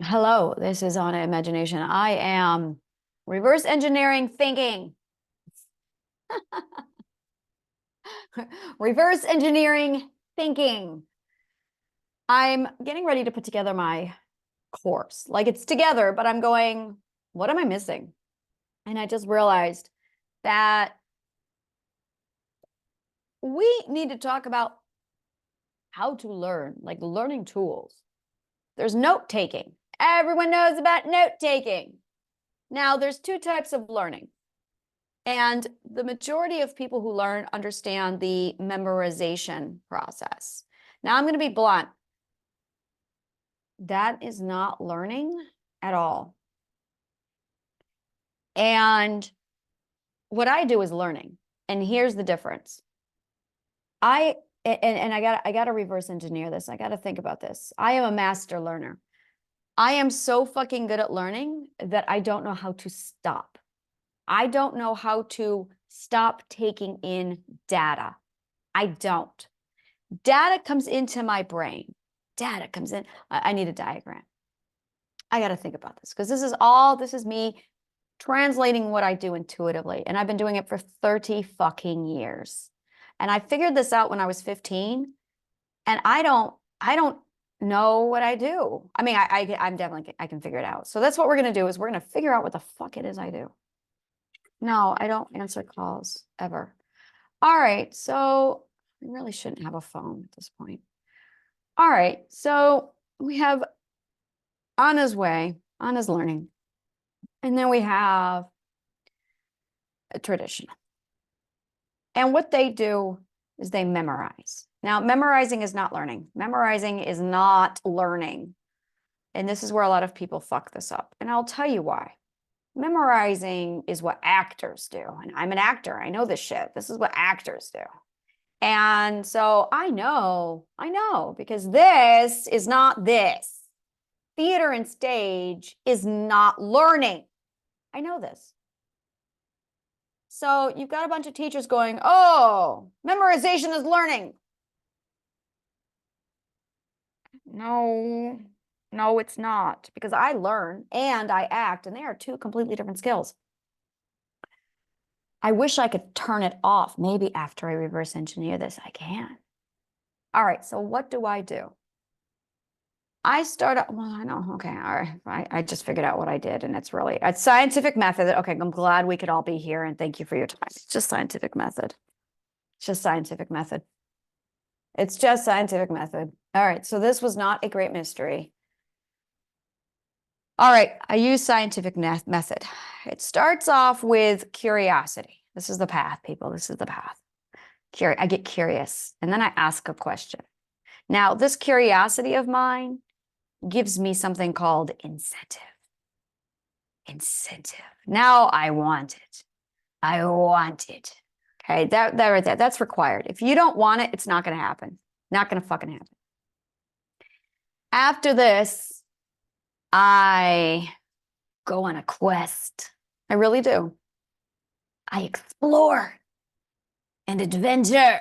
Hello, this is On Imagination. I am reverse engineering thinking. Reverse engineering thinking. I'm getting ready to put together my course. Like it's together, but I'm going, what am I missing? And I just realized that we need to talk about how to learn, like learning tools. There's note taking. Everyone knows about note taking. Now, there's two types of learning. And the majority of people who learn understand the memorization process. Now, I'm going to be blunt. That is not learning at all. And what I do is learning. And here's the difference. I got to reverse engineer this. I got to think about this. I am a master learner. I am so fucking good at learning that I don't know how to stop. I don't know how to stop taking in data. I don't. Data comes into my brain. Data comes in. I need a diagram. I got to think about this because this is me translating what I do intuitively. And I've been doing it for 30 fucking years. And I figured this out when I was 15. And I don't know what I do. I mean, I'm definitely, I can figure it out. So that's what we're going to do is we're going to figure out what the fuck it is I do. No, I don't answer calls ever. All right. So I really shouldn't have a phone at this point. All right. So we have Anna's way, Anna's learning. And then we have a traditional. And what they do is they memorize. Now, memorizing is not learning. Memorizing is not learning. And this is where a lot of people fuck this up. And I'll tell you why. Memorizing is what actors do. And I'm an actor. I know this shit. This is what actors do. And so I know, because this is not this. Theater and stage is not learning. I know this. So you've got a bunch of teachers going, oh, memorization is learning. No, it's not. Because I learn and I act, and they are two completely different skills. I wish I could turn it off. Maybe after I reverse engineer this, I can. All right, so what do? I start out, well, I know, okay, all right. I just figured out what I did, and it's scientific method. Okay, I'm glad we could all be here, and thank you for your time. It's just scientific method. It's just scientific method. It's just scientific method. All right, so this was not a great mystery. All right, I use scientific method. It starts off with curiosity. This is the path, people. This is the path. I get curious, and then I ask a question. Now, this curiosity of mine gives me something called incentive. Incentive. Now I want it. I want it. Okay, that right there, that's required. If you don't want it, it's not going to happen. Not going to fucking happen. After this, I go on a quest. I really do. I explore and adventure.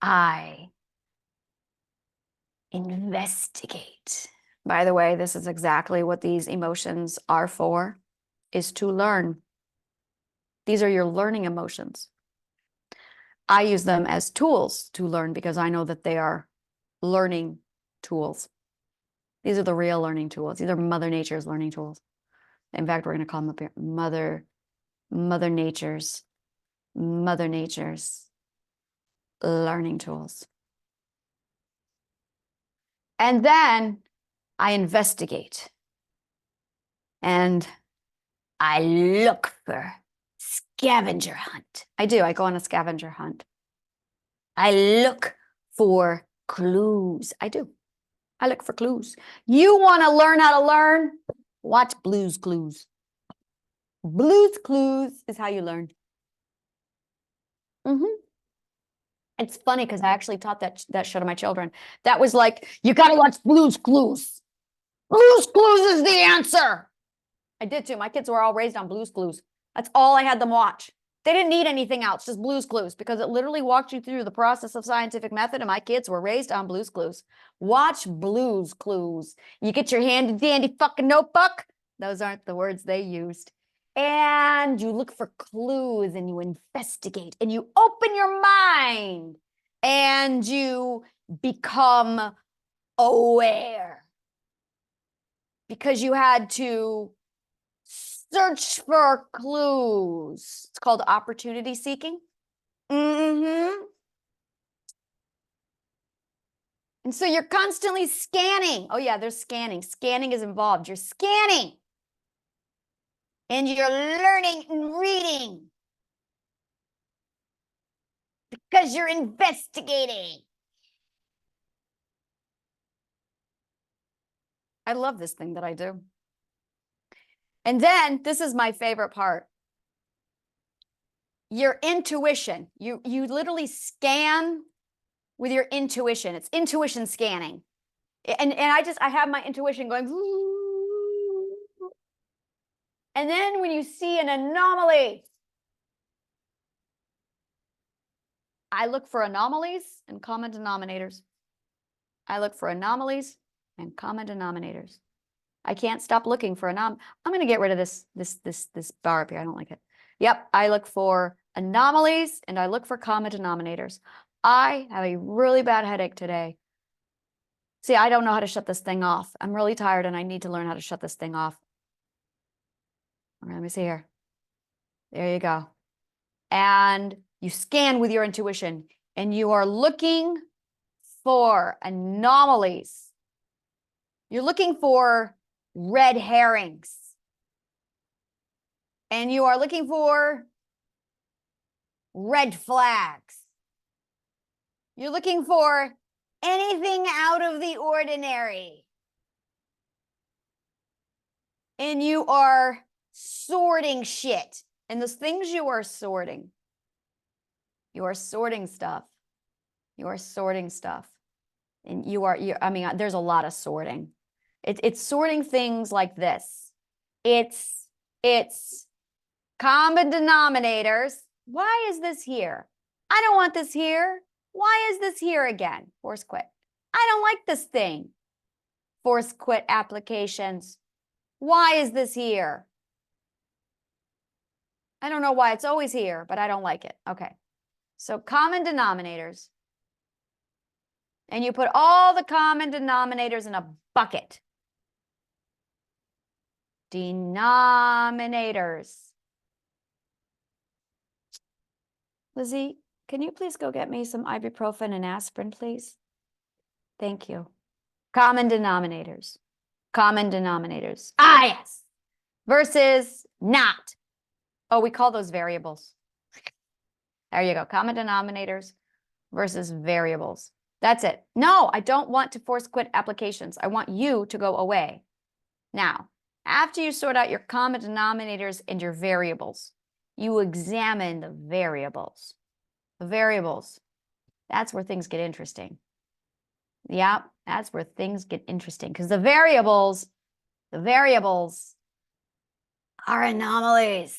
I investigate. By the way, this is exactly what these emotions are for, is to learn. These are your learning emotions. I use them as tools to learn because I know that they are learning tools. These are the real learning tools. These are Mother Nature's learning tools. In fact, we're going to call them up here Mother Nature's learning tools. And then I investigate and I look for scavenger hunt. I do. I go on a scavenger hunt. I look for clues. I do. I look for clues. You want to learn how to learn? Watch Blue's Clues. Blue's Clues is how you learn. It's funny because I actually taught that show to my children. That was like, you got to watch Blue's Clues. Blue's Clues is the answer. I did too. My kids were all raised on Blue's Clues. That's all I had them watch. They didn't need anything else, just Blue's Clues, because it literally walked you through the process of scientific method, and my kids were raised on Blue's Clues. Watch Blue's Clues. You get your handy dandy fucking notebook. Those aren't the words they used. And you look for clues and you investigate and you open your mind and you become aware because you had to search for clues. It's called opportunity seeking. And so you're constantly scanning. Oh yeah, there's scanning. Scanning is involved. You're scanning. And you're learning and reading. Because you're investigating. I love this thing that I do. And then this is my favorite part. Your intuition. You literally scan with your intuition. It's intuition scanning. And I have my intuition going. And then when you see an anomaly, I look for anomalies and common denominators. I look for anomalies and common denominators. I can't stop looking for I'm going to get rid of this bar up here. I don't like it. Yep, I look for anomalies and I look for common denominators. I have a really bad headache today. See, I don't know how to shut this thing off. I'm really tired and I need to learn how to shut this thing off. All right, let me see here. There you go. And you scan with your intuition and you are looking for anomalies. You're looking for red herrings. And you are looking for red flags. You're looking for anything out of the ordinary. And you are sorting shit. And those things you are sorting stuff. You are sorting stuff. And I mean, there's a lot of sorting. It's sorting things like this. It's common denominators. Why is this here? I don't want this here. Why is this here again? Force quit. I don't like this thing. Force quit applications. Why is this here? I don't know why it's always here, but I don't like it. Okay. So common denominators. And you put all the common denominators in a bucket. Denominators. Lizzie, can you please go get me some ibuprofen and aspirin, please? Thank you. Common denominators. Common denominators. Ah, yes. Versus not. Oh, we call those variables. There you go. Common denominators versus variables. That's it. No, I don't want to force quit applications. I want you to go away. Now, after you sort out your common denominators and your variables, you examine the variables. The variables, that's where things get interesting. Yeah, that's where things get interesting because the variables are anomalies.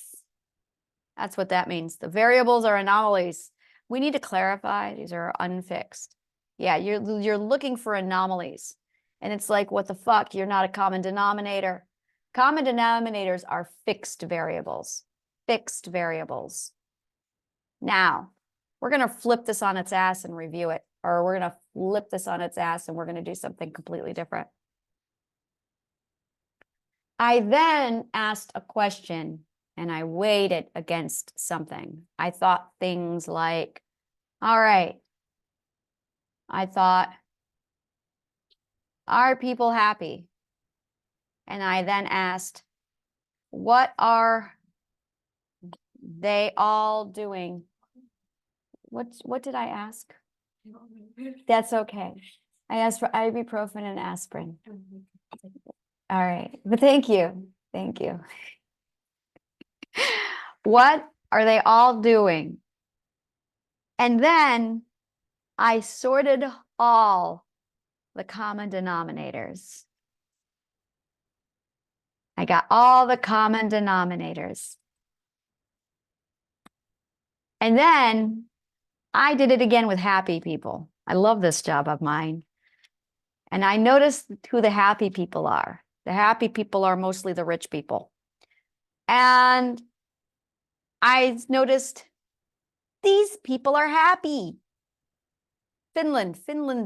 That's what that means. The variables are anomalies. We need to clarify these are unfixed. Yeah, you're looking for anomalies. And it's like, what the fuck? You're not a common denominator. Common denominators are fixed variables. Fixed variables. Now, we're going to flip this on its ass and review it. Or we're going to flip this on its ass and we're going to do something completely different. I then asked a question and I weighed it against something. I thought things like, all right, I thought, are people happy? And I then asked, what are they all doing? What did I ask? That's okay. I asked for ibuprofen and aspirin. All right, but thank you. Thank you. What are they all doing? And then I sorted all the common denominators. I got all the common denominators. And then I did it again with happy people. I love this job of mine. And I noticed who the happy people are. The happy people are mostly the rich people. And I noticed these people are happy. Finland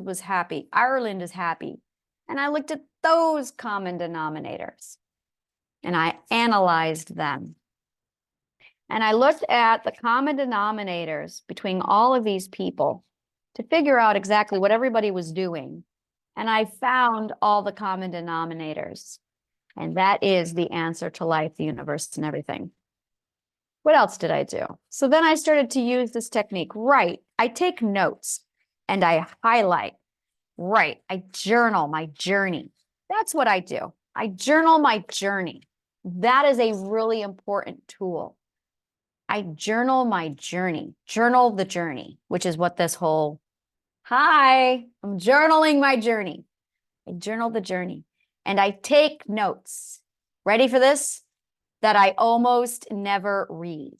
was happy. Ireland is happy. And I looked at those common denominators and I analyzed them. And I looked at the common denominators between all of these people to figure out exactly what everybody was doing. And I found all the common denominators. And that is the answer to life, the universe, and everything. What else did I do? So then I started to use this technique. Right. I take notes and I highlight. Right. I journal my journey. That's what I do. I journal my journey. That is a really important tool. I journal my journey, journal the journey, which is what this whole, hi, I'm journaling my journey. I journal the journey and I take notes. Ready for this? That I almost never read.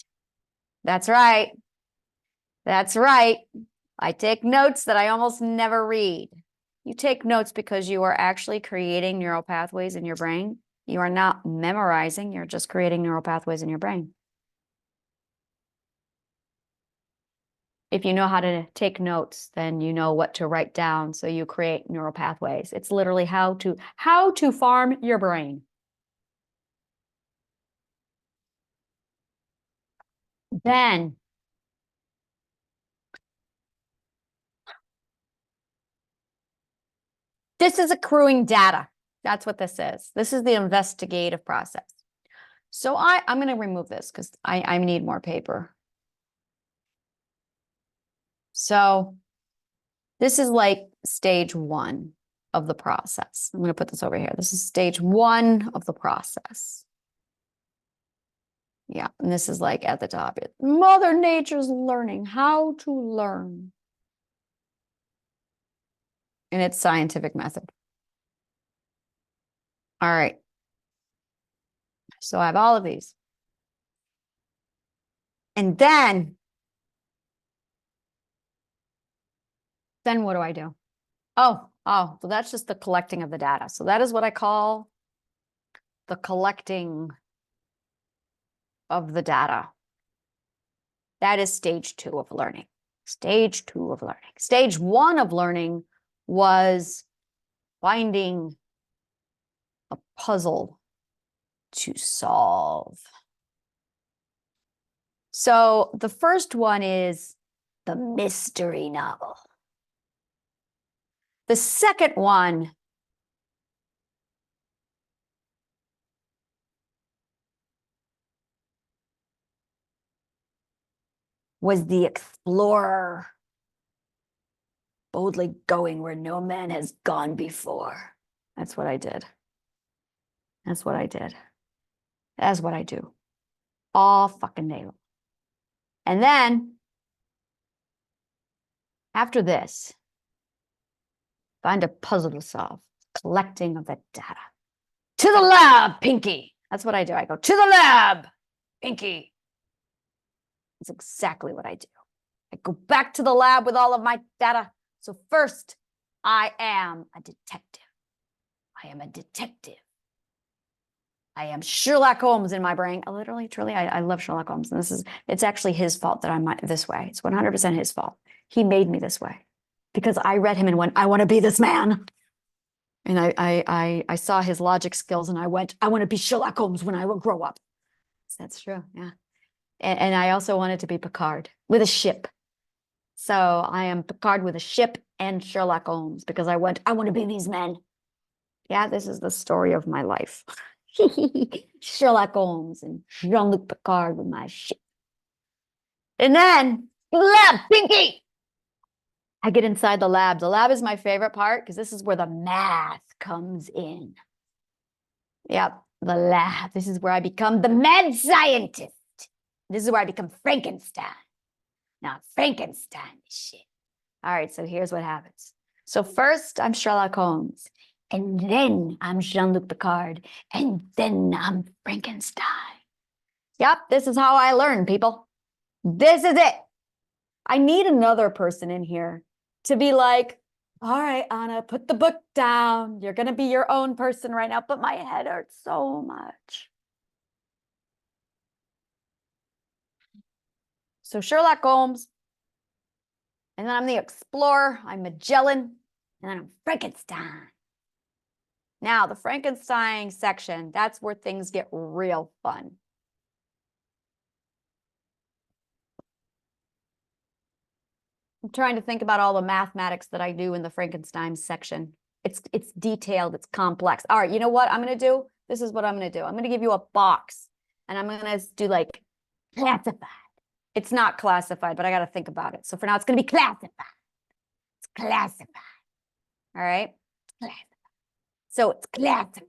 That's right. That's right. I take notes that I almost never read. You take notes because you are actually creating neural pathways in your brain. You are not memorizing, you're just creating neural pathways in your brain. If you know how to take notes, then you know what to write down, so you create neural pathways. It's literally how to farm your brain. Then this is accruing data. That's what this is. This is the investigative process. So I'm going to remove this because I need more paper. So this is like stage 1 of the process. I'm going to put this over here. This is stage 1 of the process. Yeah, and this is like at the top. Mother Nature's learning how to learn. And it's scientific method. All right. So I have all of these. And then what do I do? Oh, so that's just the collecting of the data. So that is what I call the collecting of the data. That is stage 2 of learning. Stage 2 of learning. Stage 1 of learning was finding a puzzle to solve. So the first one is the mystery novel. The second one was the explorer, boldly going where no man has gone before. That's what I did. That's what I did. That's what I do. All fucking day long. And then, after this, find a puzzle to solve. Collecting of the data. To the lab, Pinky. That's what I do. I go, to the lab, Pinky. That's exactly what I do. I go back to the lab with all of my data. So first, I am a detective. I am a detective. I am Sherlock Holmes in my brain. Literally, truly, I love Sherlock Holmes. And it's actually his fault that I'm this way. It's 100% his fault. He made me this way because I read him and went, I want to be this man. And I saw his logic skills and I went, I want to be Sherlock Holmes when I will grow up. That's true, yeah. And I also wanted to be Picard with a ship. So I am Picard with a ship and Sherlock Holmes because I went, I want to be these men. Yeah, this is the story of my life. Sherlock Holmes and Jean-Luc Picard with my ship. And then, lab, Pinky! I get inside the lab. The lab is my favorite part because this is where the math comes in. Yep, the lab. This is where I become the mad scientist. This is where I become Frankenstein. Now, Frankenstein is shit. All right, so here's what happens. So first, I'm Sherlock Holmes. And then I'm Jean-Luc Picard. And then I'm Frankenstein. Yep, this is how I learn, people. This is it. I need another person in here to be like, all right, Anna, put the book down. You're going to be your own person right now, but my head hurts so much. So Sherlock Holmes, and then I'm the explorer, I'm Magellan, and then I'm Frankenstein. Now, the Frankenstein section, that's where things get real fun. I'm trying to think about all the mathematics that I do in the Frankenstein section. It's detailed, it's complex. All right, you know what I'm going to do? This is what I'm going to do. I'm going to give you a box, and I'm going to do like classified. It's not classified, but I got to think about it. So for now, it's going to be classified. It's classified. All right? Classified. So it's classified.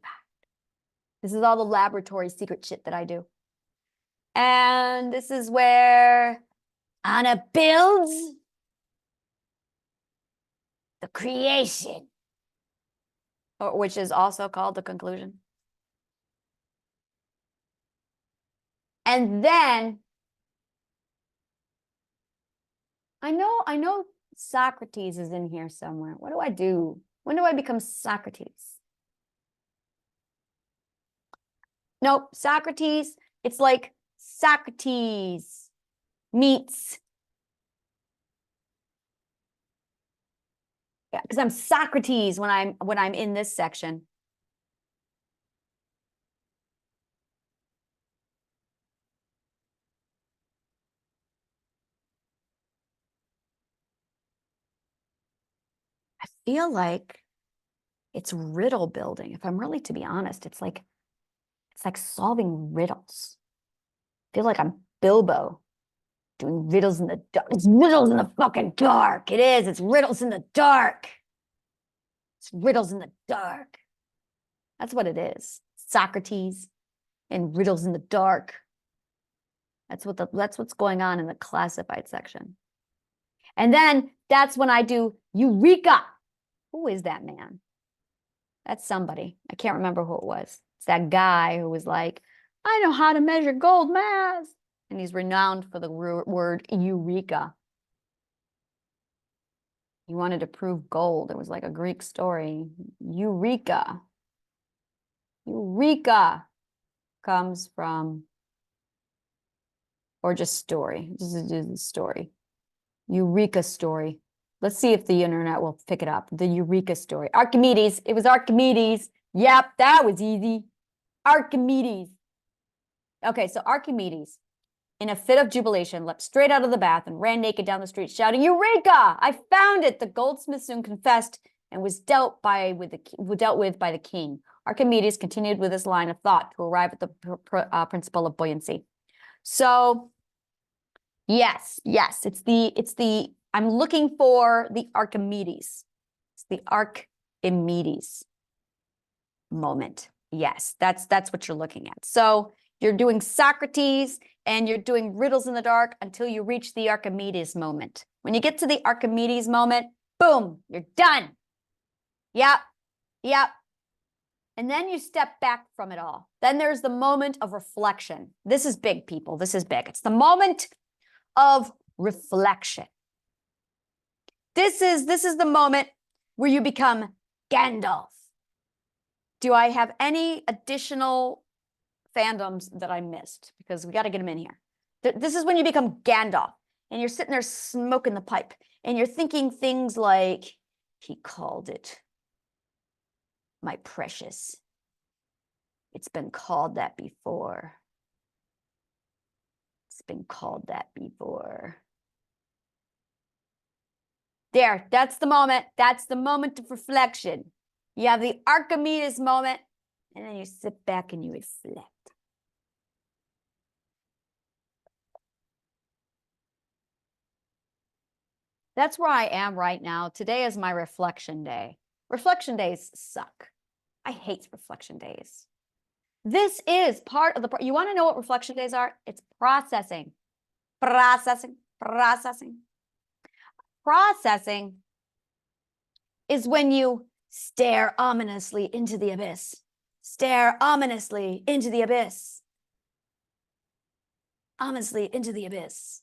This is all the laboratory secret shit that I do. And this is where Anna builds the creation, which is also called the conclusion. And then I know Socrates is in here somewhere. What do I do? When do I become Socrates? Nope, Socrates, it's like Socrates meets, yeah, because I'm Socrates when I'm in this section. I feel like it's riddle building. If I'm really to be honest, it's like solving riddles. I feel like I'm Bilbo doing riddles in the dark. It's riddles in the fucking dark. It is. It's riddles in the dark. It's riddles in the dark. That's what it is. Socrates and riddles in the dark. That's what's going on in the classified section. And then that's when I do Eureka. Who is that man? That's somebody. I can't remember who it was. It's that guy who was like, I know how to measure gold mass. And he's renowned for the word Eureka. He wanted to prove gold. It was like a Greek story. Eureka. Eureka comes from, or just story. This is a story. Eureka story. Let's see if the internet will pick it up. The Eureka story. Archimedes. It was Archimedes. Yep, that was easy. Archimedes. Okay, so Archimedes, in a fit of jubilation, leapt straight out of the bath and ran naked down the street, shouting, Eureka! I found it! The goldsmith soon confessed and was dealt with by the king. Archimedes continued with his line of thought to arrive at the principle of buoyancy. So, yes, it's the, I'm looking for the Archimedes. It's the Archimedes moment. Yes, that's what you're looking at. So you're doing Socrates and you're doing riddles in the dark until you reach the Archimedes moment. When you get to the Archimedes moment, boom, you're done. Yep. And then you step back from it all. Then there's the moment of reflection. This is big, people. This is big. It's the moment of reflection. This is the moment where you become Gandalf. Do I have any additional fandoms that I missed? Because we got to get them in here. This is when you become Gandalf and you're sitting there smoking the pipe and you're thinking things like, he called it my precious. It's been called that before. It's been called that before. There, that's the moment. That's the moment of reflection. You have the Archimedes moment, and then you sit back and you reflect. That's where I am right now. Today is my reflection day. Reflection days suck. I hate reflection days. This is part of the, you want to know what reflection days are? It's processing. Processing is when you stare ominously into the abyss. Stare ominously into the abyss. Ominously into the abyss.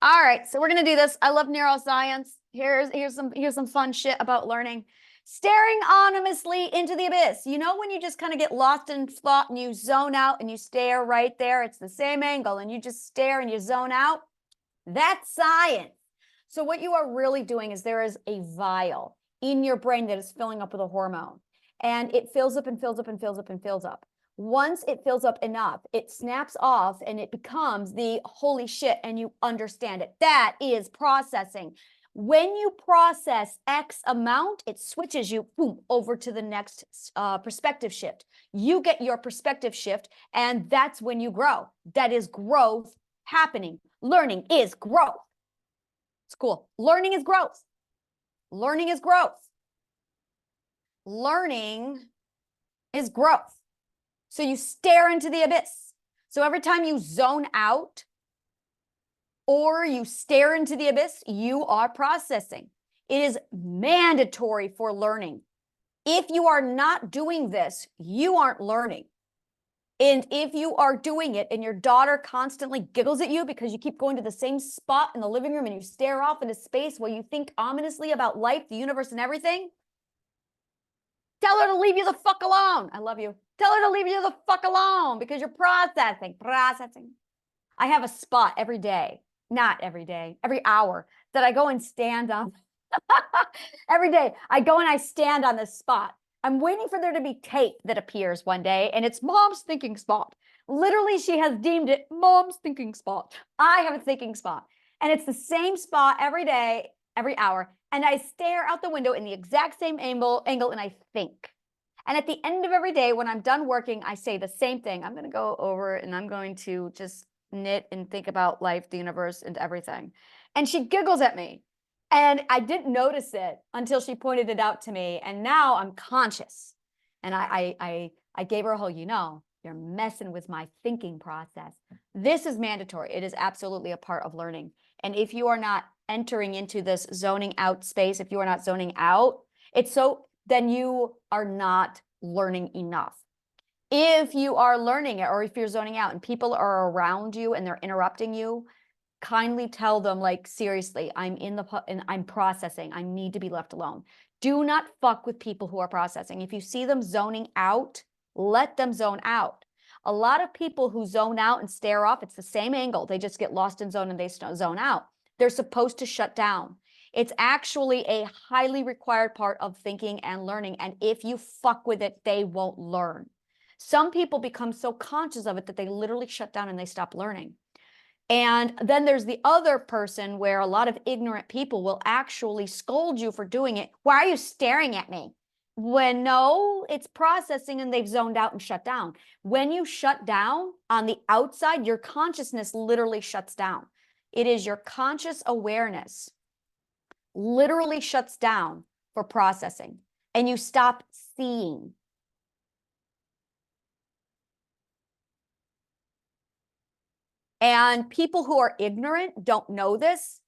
All right, so we're gonna do this. I love neuroscience. Here's some fun shit about learning. Staring ominously into the abyss. You know when you just kind of get lost in thought and you zone out and you stare right there? It's the same angle and you just stare and you zone out. That's science. So what you are really doing is there is a vial in your brain that is filling up with a hormone, and it fills up and fills up and fills up and fills up. Once it fills up enough, it snaps off and it becomes the holy shit, and you understand it. That is processing. When you process X amount, it switches you boom, over to the next perspective shift. You get your perspective shift, and that's when you grow. That is growth happening. Learning is growth. It's cool. Learning is growth. Learning is growth. Learning is growth. So you stare into the abyss. So every time you zone out or you stare into the abyss, you are processing. It is mandatory for learning. If you are not doing this, you aren't learning. And if you are doing it and your daughter constantly giggles at you because you keep going to the same spot in the living room and you stare off into space while you think ominously about life, the universe, and everything, tell her to leave you the fuck alone. I love you. Tell her to leave you the fuck alone because you're processing. I have a spot every day, not every day, every hour that I go and stand on. Every day I go and I stand on this spot. I'm waiting for there to be tape that appears one day, and it's Mom's thinking spot. Literally, she has deemed it Mom's thinking spot. I have a thinking spot, and it's the same spot every day, every hour, and I stare out the window in the exact same angle, and I think. And at the end of every day, when I'm done working, I say the same thing. I'm going to go over and I'm going to just knit and think about life, the universe, and everything. And she giggles at me. And I didn't notice it until she pointed it out to me. And now I'm conscious. And I gave her a whole, you're messing with my thinking process. This is mandatory. It is absolutely a part of learning. And if you are not entering into this zoning out space, if you are not zoning out, then you are not learning enough. If you are learning it, or if you're zoning out and people are around you and they're interrupting you, kindly tell them, like, seriously, I'm processing. I need to be left alone. Do not fuck with people who are processing. If you see them zoning out, let them zone out. A lot of people who zone out and stare off, it's the same angle. They just get lost in zone and they zone out. They're supposed to shut down. It's actually a highly required part of thinking and learning. And if you fuck with it, they won't learn. Some people become so conscious of it that they literally shut down and they stop learning. And then there's the other person where a lot of ignorant people will actually scold you for doing it. Why are you staring at me? When no, it's processing and they've zoned out and shut down. When you shut down on the outside, your consciousness literally shuts down. It is your conscious awareness literally shuts down for processing, and you stop seeing. And people who are ignorant don't know this.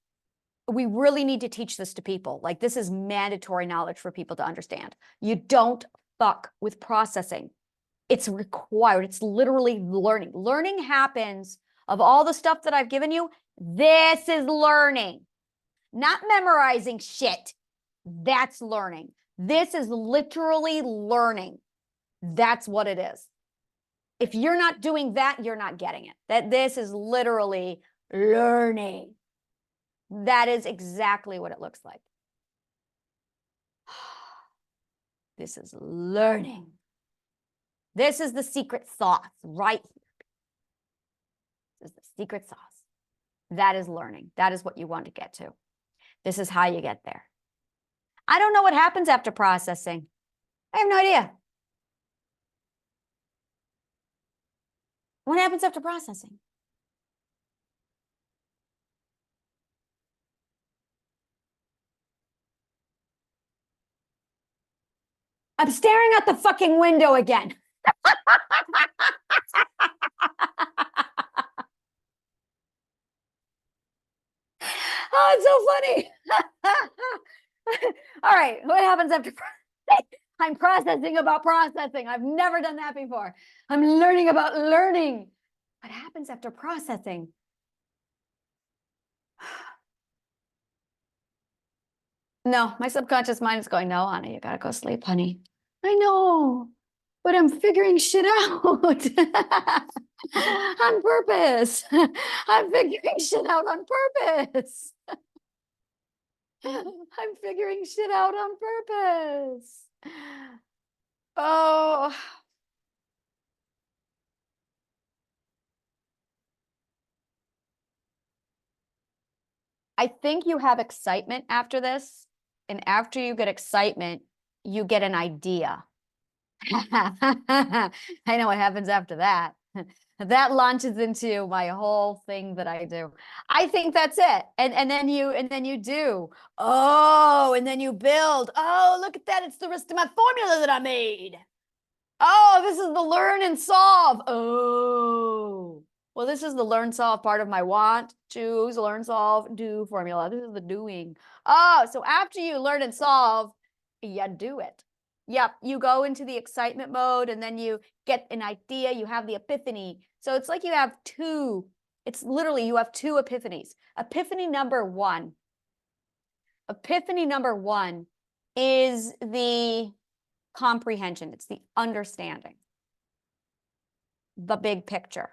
We really need to teach this to people. Like, this is mandatory knowledge for people to understand. You don't fuck with processing. It's required. It's literally learning. Learning happens of all the stuff that I've given you. This is learning. Not memorizing shit. That's learning. This is literally learning. That's what it is. If you're not doing that, you're not getting it. That this is literally learning. That is exactly what it looks like. This is learning. This is the secret sauce, right? This is the secret sauce. That is learning. That is what you want to get to. This is how you get there. I don't know what happens after processing. I have no idea. What happens after processing? I'm staring out the fucking window again. Oh, it's so funny. All right, what happens after processing? I'm processing about processing. I've never done that before. I'm learning about learning. What happens after processing? No, my subconscious mind is going, no, honey, you gotta go sleep, honey. I know, but I'm figuring shit out on purpose. I'm figuring shit out on purpose. I'm figuring shit out on purpose. Oh, I think you have excitement after this. And after you get excitement, you get an idea. I know what happens after that. That launches into my whole thing that I do. I think that's it. And then you do. Oh, and then you build. Oh, look at that. It's the rest of my formula that I made. Oh, this is the learn and solve. Oh, well, this is the learn solve part of my want, choose, learn, solve, do formula. This is the doing. Oh, so after you learn and solve, you do it. Yep, you go into the excitement mode and then you get an idea, you have the epiphany. So it's like you have two, it's literally you have two epiphanies. Epiphany number one is the comprehension. It's the understanding, the big picture.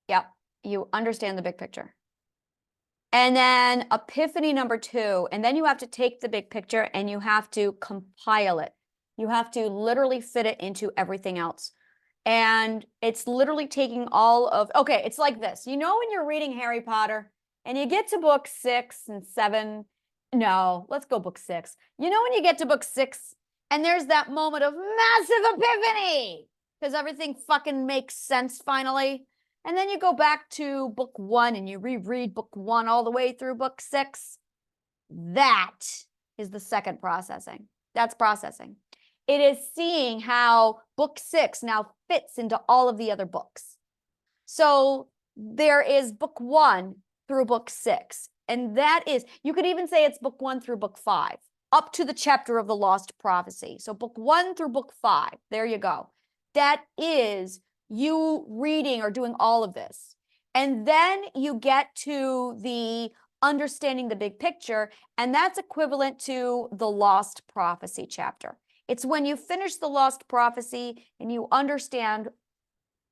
Yep, you understand the big picture. And then epiphany number two, and then you have to take the big picture and you have to compile it. You have to literally fit it into everything else. And it's literally taking all of, okay, it's like this. You know when you're reading Harry Potter and you get to book 6 and 7, no, let's go book 6. You know when you get to book 6 and there's that moment of massive epiphany because everything fucking makes sense finally? And then you go back to book 1 and you reread book 1 all the way through book 6. That is the second processing. That's processing. It is seeing how book 6 now fits into all of the other books. So there is book 1 through book 6. And that is, you could even say it's book 1 through book 5, up to the chapter of the lost prophecy. So book 1 through book 5, there you go. That is you reading or doing all of this. And then you get to the understanding the big picture, and that's equivalent to the lost prophecy chapter. It's when you finish the lost prophecy and you understand,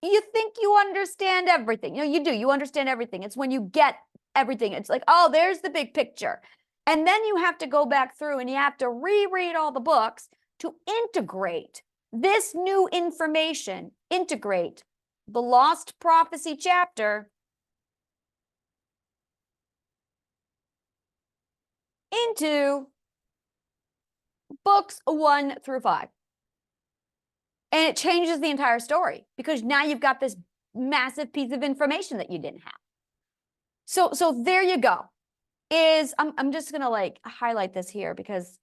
you think you understand everything. You know, you do, you understand everything. It's when you get everything. It's like, oh, there's the big picture. And then you have to go back through and you have to reread all the books to integrate this new information, integrate the lost prophecy chapter into books 1 through 5. And it changes the entire story because now you've got this massive piece of information that you didn't have. So there you go. I'm just gonna like highlight this here because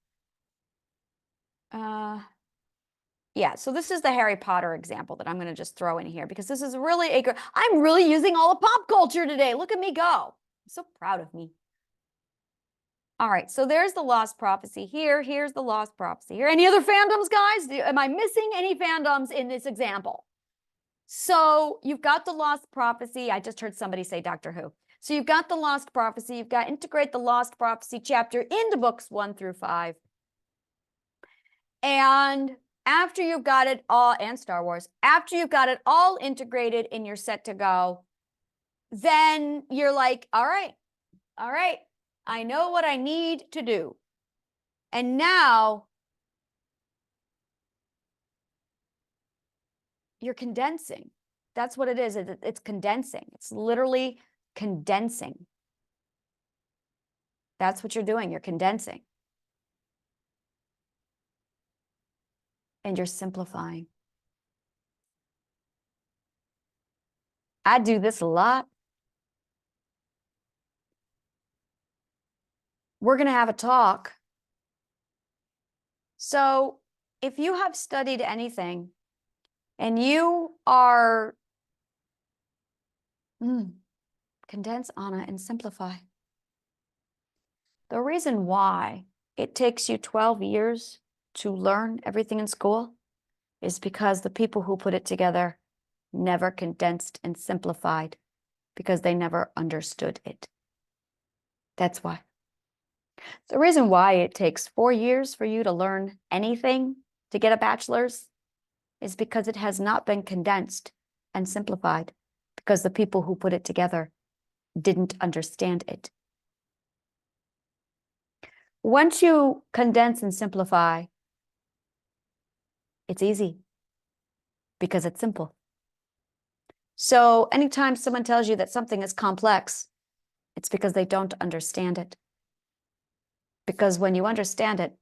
yeah, so this is the Harry Potter example that I'm going to just throw in here because this is really I'm really using all of pop culture today. Look at me go. I'm so proud of me. All right, so there's the lost prophecy here. Here's the lost prophecy here. Any other fandoms, guys? Am I missing any fandoms in this example? So you've got the lost prophecy. I just heard somebody say Doctor Who. So you've got the lost prophecy. You've got to integrate the lost prophecy chapter into books 1 through 5. And after you've got it all, and Star Wars, after you've got it all integrated and you're set to go, then you're like, all right, I know what I need to do. And now you're condensing. That's what it is. It's condensing. It's literally condensing. That's what you're doing. You're condensing. And you're simplifying. I do this a lot. We're going to have a talk. So if you have studied anything and you are condense, Anna, and simplify. The reason why it takes you 12 years to learn everything in school is because the people who put it together never condensed and simplified because they never understood it. That's why. The reason why it takes 4 years for you to learn anything to get a bachelor's is because it has not been condensed and simplified, because the people who put it together didn't understand it. Once you condense and simplify, it's easy because it's simple. So anytime someone tells you that something is complex, it's because they don't understand it. Because when you understand it,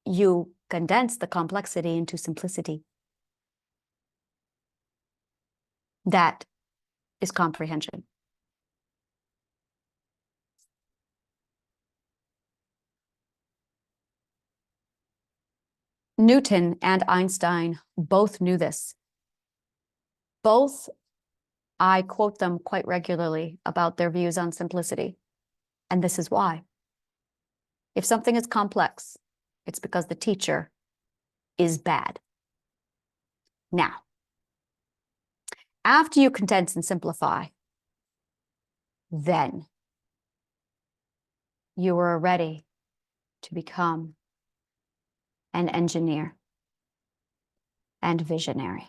you condense the complexity into simplicity. That is comprehension. Newton and Einstein both knew this. Both, I quote them quite regularly about their views on simplicity. And this is why. If something is complex, it's because the teacher is bad. Now, after you condense and simplify, then you are ready to become an engineer and visionary.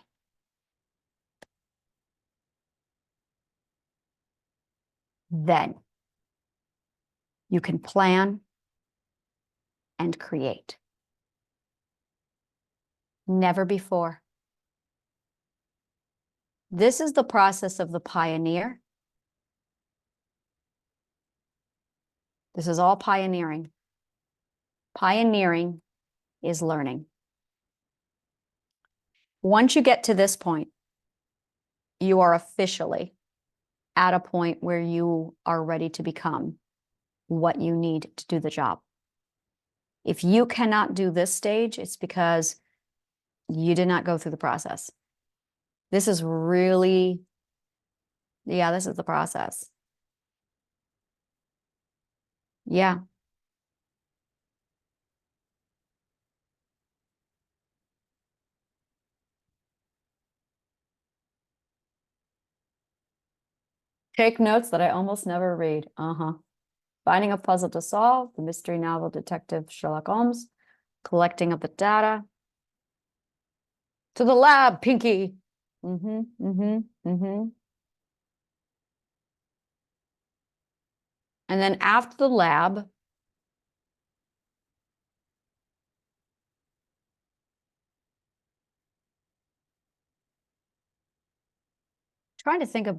Then you can plan and create. Never before. This is the process of the pioneer. This is all pioneering. Pioneering is learning. Once you get to this point, you are officially at a point where you are ready to become what you need to do the job. If you cannot do this stage, it's because you did not go through the process. This is really, yeah, this is the process. Yeah. Take notes that I almost never read. Finding a puzzle to solve, the mystery novel detective Sherlock Holmes, collecting of the data. To the lab, Pinky. And then after the lab, trying to think of,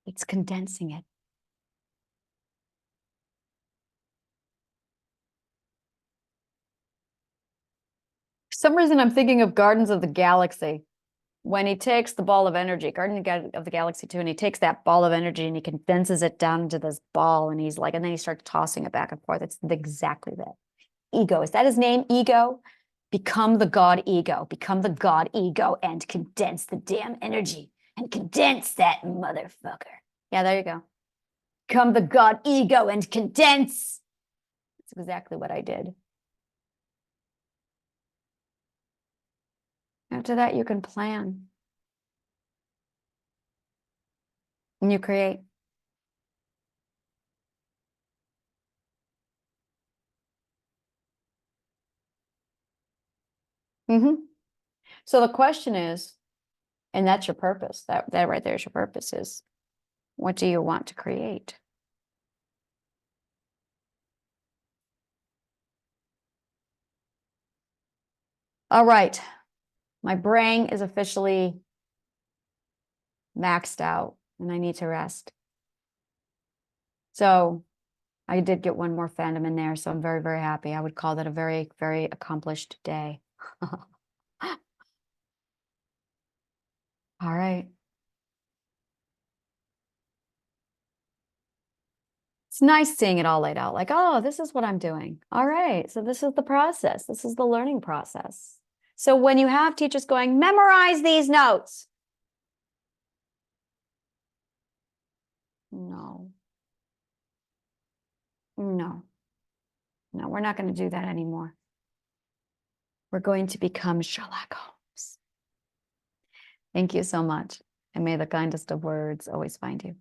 it's condensing it. For some reason, I'm thinking of Gardens of the Galaxy. When he takes the ball of energy, Guardian of the Galaxy 2, and he takes that ball of energy and he condenses it down into this ball, and he's like, and then he starts tossing it back and forth. It's exactly that. Ego. Is that his name? Ego? Become the God ego. Become the God ego and condense the damn energy and condense that motherfucker. Yeah, there you go. Become the God ego and condense. That's exactly what I did. After that, you can plan. And you create. So the question is, and that's your purpose. That right there is your purpose, is what do you want to create? All right. My brain is officially maxed out and I need to rest. So I did get one more fandom in there, so I'm very, very happy. I would call that a very, very accomplished day. All right. It's nice seeing it all laid out, like, oh, this is what I'm doing. All right, so this is the process. This is the learning process. So when you have teachers going, memorize these notes. No. No. No, we're not going to do that anymore. We're going to become Sherlock Holmes. Thank you so much. and may the kindest of words always find you.